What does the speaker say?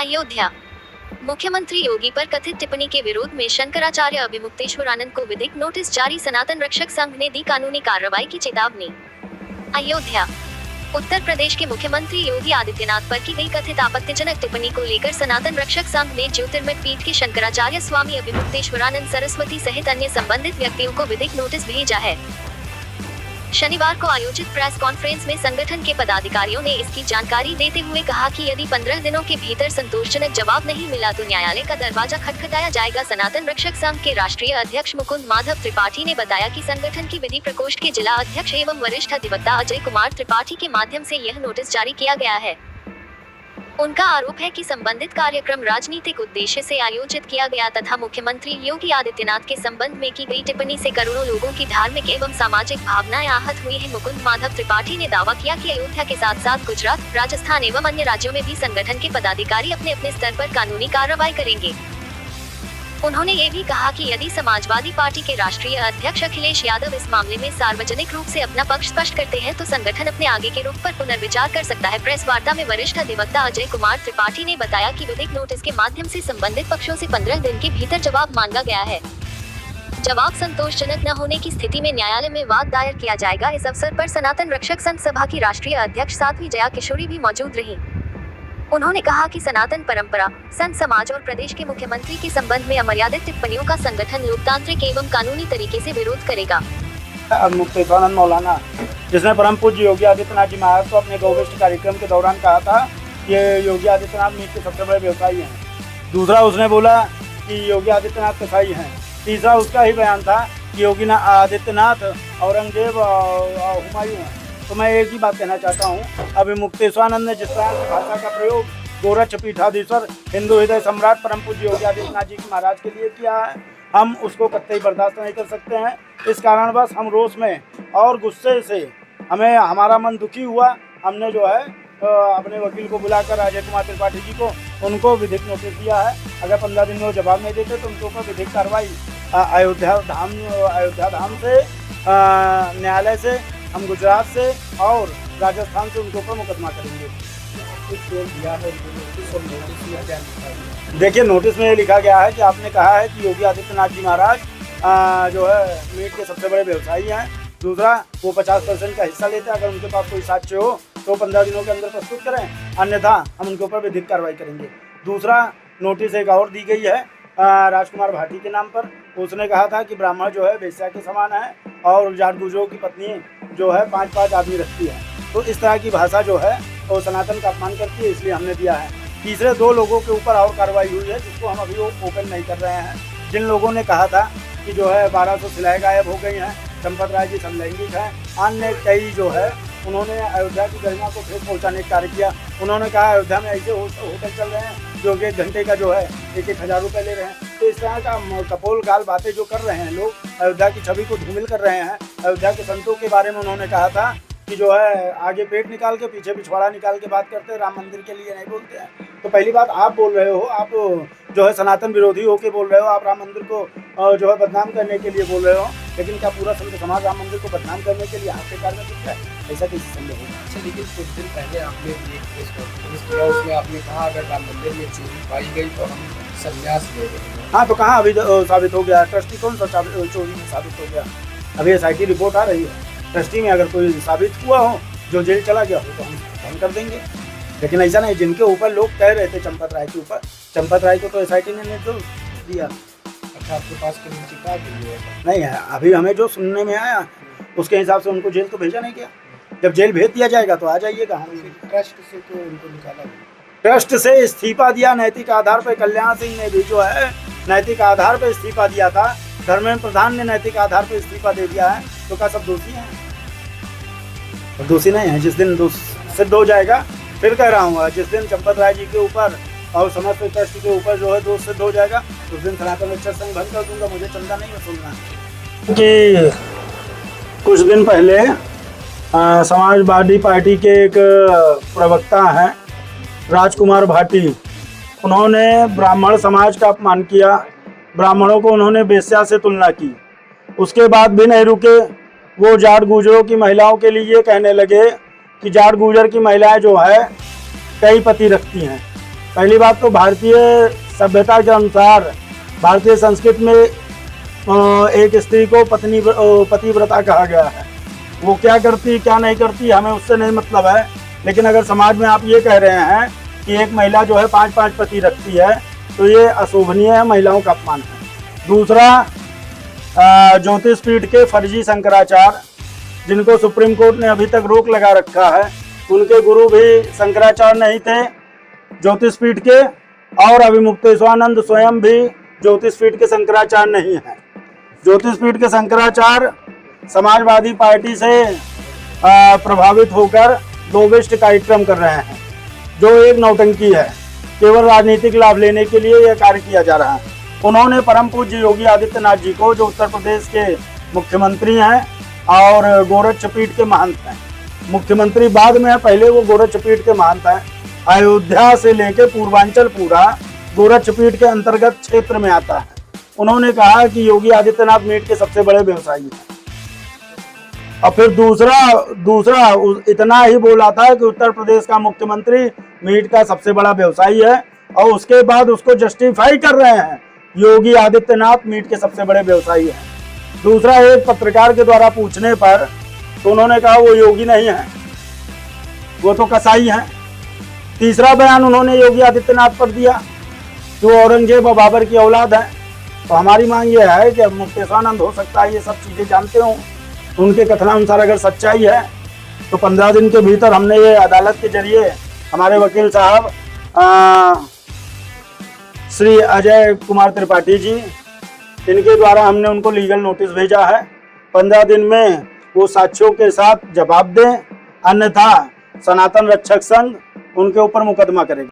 अयोध्या। मुख्यमंत्री योगी पर कथित टिप्पणी के विरोध में शंकराचार्य अभिमुक्तेश्वरानंद को विधिक नोटिस जारी, सनातन रक्षक संघ ने दी कानूनी कार्रवाई की चेतावनी। अयोध्या। उत्तर प्रदेश के मुख्यमंत्री योगी आदित्यनाथ पर की गई कथित आपत्तिजनक टिप्पणी को लेकर सनातन रक्षक संघ ने ज्योतिर्मठ पीठ के शंकराचार्य स्वामी अभिमुक्तेश्वरानंद सरस्वती सहित अन्य संबंधित व्यक्तियों को विधिक नोटिस भेजा है। शनिवार को आयोजित प्रेस कॉन्फ्रेंस में संगठन के पदाधिकारियों ने इसकी जानकारी देते हुए कहा कि यदि 15 दिनों के भीतर संतोषजनक जवाब नहीं मिला तो न्यायालय का दरवाजा खटखटाया जाएगा। सनातन रक्षक संघ के राष्ट्रीय अध्यक्ष मुकुंद माधव त्रिपाठी ने बताया कि संगठन की विधि प्रकोष्ठ के जिला अध्यक्ष एवं वरिष्ठ अधिवक्ता अजय कुमार त्रिपाठी के माध्यम से यह नोटिस जारी किया गया है। उनका आरोप है कि संबंधित कार्यक्रम राजनीतिक उद्देश्य से आयोजित किया गया तथा मुख्यमंत्री योगी आदित्यनाथ के संबंध में की गई टिप्पणी से करोड़ों लोगों की धार्मिक एवं सामाजिक भावनाएं आहत हुई हैं। मुकुंद माधव त्रिपाठी ने दावा किया कि अयोध्या के साथ साथ गुजरात, राजस्थान एवं अन्य राज्यों में भी संगठन के पदाधिकारी अपने अपने स्तर पर कानूनी कार्रवाई करेंगे। उन्होंने ये भी कहा कि यदि समाजवादी पार्टी के राष्ट्रीय अध्यक्ष अखिलेश यादव इस मामले में सार्वजनिक रूप से अपना पक्ष स्पष्ट करते हैं तो संगठन अपने आगे के रुख पर पुनर्विचार कर सकता है। प्रेस वार्ता में वरिष्ठ अधिवक्ता अजय कुमार त्रिपाठी ने बताया कि विधिक नोटिस के माध्यम से संबंधित पक्षों से 15 दिन के भीतर जवाब मांगा गया है। जवाब संतोषजनक न होने की स्थिति में न्यायालय में वाद दायर किया जाएगा। इस अवसर पर सनातन रक्षक संघ सभा की राष्ट्रीय अध्यक्ष साध्वी जया किशोरी भी मौजूद रही। उन्होंने कहा कि सनातन परंपरा, संत समाज और प्रदेश के मुख्यमंत्री के संबंध में अमर्यादित टिप्पणियों का संगठन लोकतांत्रिक एवं कानूनी तरीके से विरोध करेगा। मुक्तेश्वरानंद मौलाना, जिसने परम पूज्य योगी आदित्यनाथ जी महाराज को अपने गौवेष्ट कार्यक्रम के दौरान कहा था कि योगी आदित्यनाथ मीट के सबसे बड़े व्यवसायी हैं। दूसरा उसने बोला कि योगी आदित्यनाथ कसाई हैं। तीसरा उसका ही बयान था कि योगी आदित्यनाथ औरंगजेब और हुमायूं हैं। तो मैं एक ही बात कहना चाहता हूँ, अभिमुक्तेश्वरानंद ने जिस तरह की भाषा का प्रयोग गोरक्ष पीठाधीश्वर हिंदू हृदय सम्राट परम पूज्य योगी आदित्यनाथ जी महाराज के लिए किया है, हम उसको कतई बर्दाश्त नहीं कर सकते हैं। इस कारणवश हम रोष में और गुस्से से हमें हमारा मन दुखी हुआ। हमने जो है अपने वकील को बुलाकर अजय कुमार त्रिपाठी जी को उनको विधिक नोटिस दिया है। अगर 15 दिन में वो जवाब नहीं देते तो उनके ऊपर विधिक कार्रवाई अयोध्या धाम से, न्यायालय से, हम गुजरात से और राजस्थान से उनके ऊपर मुकदमा करेंगे। देखिए, नोटिस में ये लिखा गया है कि आपने कहा है कि योगी आदित्यनाथ जी महाराज जो है मीट के सबसे बड़े व्यवसायी हैं। दूसरा, वो 50% का हिस्सा लेते हैं। अगर उनके पास कोई साक्ष्य हो तो 15 दिनों के अंदर प्रस्तुत करें, अन्यथा हम उनके ऊपर विधिक कार्रवाई करेंगे। दूसरा, नोटिस एक और दी गई है राजकुमार भाटी के नाम पर। उसने कहा था कि ब्राह्मण जो है वेश्या के समान है और जाट गुजरों की पत्नी जो है 5-5 आदमी रखती है। तो इस तरह की भाषा जो है वो सनातन का अपमान करती है, इसलिए हमने दिया है। तीसरे 2 लोगों के ऊपर और कार्रवाई हुई है जिसको हम अभी ओपन नहीं कर रहे हैं। जिन लोगों ने कहा था कि जो है 1200 सिलाएँ गायब हो गई हैं, चंपत राय जी समलैंगिक हैं, अन्य कई जो है उन्होंने अयोध्या की गरिमा को ठेस पहुँचाने का कार्य किया। उन्होंने कहा अयोध्या में ऐसे होटल चल रहे हैं जो 1 घंटे का जो है 1-1 हज़ार रुपये ले रहे हैं। तो इस तरह का कपोल गाल बातें जो कर रहे हैं लोग, अयोध्या की छवि को धूमिल कर रहे हैं। अयोध्या के संतों के बारे में उन्होंने कहा था कि जो है आगे पेट निकाल के पीछे पिछवाड़ा निकाल के बात करते हैं, राम मंदिर के लिए नहीं बोलते हैं। तो पहली बात आप बोल रहे हो, आप जो है सनातन विरोधी होके बोल रहे हो, आप राम मंदिर को जो है बदनाम करने के लिए बोल रहे हो, लेकिन क्या पूरा संत समाज राम मंदिर को बदनाम करने के लिए हाथ से कार्य करता है? ऐसा कैसे संभव होगा? अच्छा, लेकिन कुछ दिन पहले आपने एक प्रेस कॉन्फ्रेंस किया, उसमें आपने कहा अगर राम मंदिर में चोरी पाई गई तो हम संन्यास ले लेंगे। हाँ, तो कहाँ अभी साबित हो गया? ट्रस्टी कौन सा चोरी में साबित हो गया? अभी SIT रिपोर्ट आ रही है। ट्रस्टी में अगर कोई साबित हुआ हो, जो जेल चला गया हो, तो हम कर देंगे। लेकिन ऐसा नहीं, जिनके ऊपर लोग कह रहे थे चंपत राय के ऊपर, चंपत राय को तो SIT ने निर्दोष दिया। अच्छा, आपके पास कहीं शिकायत हुई है? नहीं है, अभी हमें जो सुनने में आया उसके हिसाब से उनको जेल तो भेजा नहीं गया। जब जेल भेज दिया जाएगा तो आ जाइएगा। ट्रस्ट से तो उनको निकाला गया। ट्रस्ट से इस्तीफा दिया नैतिक आधार पर। कल्याण सिंह ने भी जो है नैतिक आधार पर इस्तीफा दिया था। धर्मेंद्र प्रधान ने नैतिक आधार पर इस्तीफा दे दिया है। तो क्या सब दोषी हैं? दोषी नहीं है। जिस दिन दोष सिद्ध हो जाएगा, फिर कह रहा हूँ, जिस दिन चंपत राय जी के ऊपर और समस्त ट्रस्ट के ऊपर जो है दोष सिद्ध हो जाएगा, उस दिन सनातन रक्षक संघ बंद कर दूंगा। मुझे चंदा नहीं वसूलना। कि कुछ दिन पहले समाजवादी पार्टी के एक प्रवक्ता हैं राजकुमार भाटी, उन्होंने ब्राह्मण समाज का अपमान किया। ब्राह्मणों को उन्होंने वेश्या से तुलना की। उसके बाद भी नहीं रुके, वो जाट गुजरों की महिलाओं के लिए कहने लगे कि जाट गुजर की महिलाएं जो है कई पति रखती हैं। पहली बात तो भारतीय सभ्यता के अनुसार भारतीय संस्कृति में एक स्त्री को पतिव्रता कहा गया है। वो क्या करती क्या नहीं करती हमें उससे नहीं मतलब है, लेकिन अगर समाज में आप ये कह रहे हैं कि एक महिला जो है 5-5 पति रखती है तो ये अशोभनीय है, महिलाओं का अपमान है। दूसरा, ज्योतिष पीठ के फर्जी शंकराचार्य जिनको सुप्रीम कोर्ट ने अभी तक रोक लगा रखा है, उनके गुरु भी शंकराचार्य नहीं थे ज्योतिष पीठ के, और अभिमुक्तेश्वरानंद स्वयं भी ज्योतिष पीठ के शंकराचार्य नहीं है। ज्योतिष पीठ के शंकराचार्य समाजवादी पार्टी से प्रभावित होकर लोबिस्ट कार्यक्रम कर रहे हैं, जो एक नौटंकी है। केवल राजनीतिक लाभ लेने के लिए यह कार्य किया जा रहा है। उन्होंने परम पूज्य योगी आदित्यनाथ जी को, जो उत्तर प्रदेश के मुख्यमंत्री हैं और गोरक्षपीठ के महंत हैं, मुख्यमंत्री बाद में है, पहले वो गोरक्षपीठ के महंत हैं। अयोध्या से लेकर पूर्वांचल पूरा गोरक्षपीठ के अंतर्गत क्षेत्र में आता है। उन्होंने कहा कि योगी आदित्यनाथ मीट के सबसे बड़े व्यवसायी हैं। और फिर दूसरा इतना ही बोला था कि उत्तर प्रदेश का मुख्यमंत्री मीट का सबसे बड़ा व्यवसायी है, और उसके बाद उसको जस्टिफाई कर रहे हैं योगी आदित्यनाथ मीट के सबसे बड़े व्यवसायी हैं। दूसरा, एक पत्रकार के द्वारा पूछने पर तो उन्होंने कहा वो योगी नहीं है, वो तो कसाई हैं। तीसरा बयान उन्होंने योगी आदित्यनाथ पर दिया जो औरंगजेब और बाबर की औलाद है। तो हमारी मांग ये है कि मुक्तेश्वरानंद हो सकता है ये सब चीज़ें जानते हों, उनके कथनानुसार अगर सच्चाई है तो 15 दिन के भीतर हमने ये अदालत के जरिए हमारे वकील साहब श्री अजय कुमार त्रिपाठी जी, इनके द्वारा हमने उनको लीगल नोटिस भेजा है। 15 दिन में वो साक्ष्यों के साथ जवाब दें, अन्यथा सनातन रक्षक संघ उनके ऊपर मुकदमा करेगा।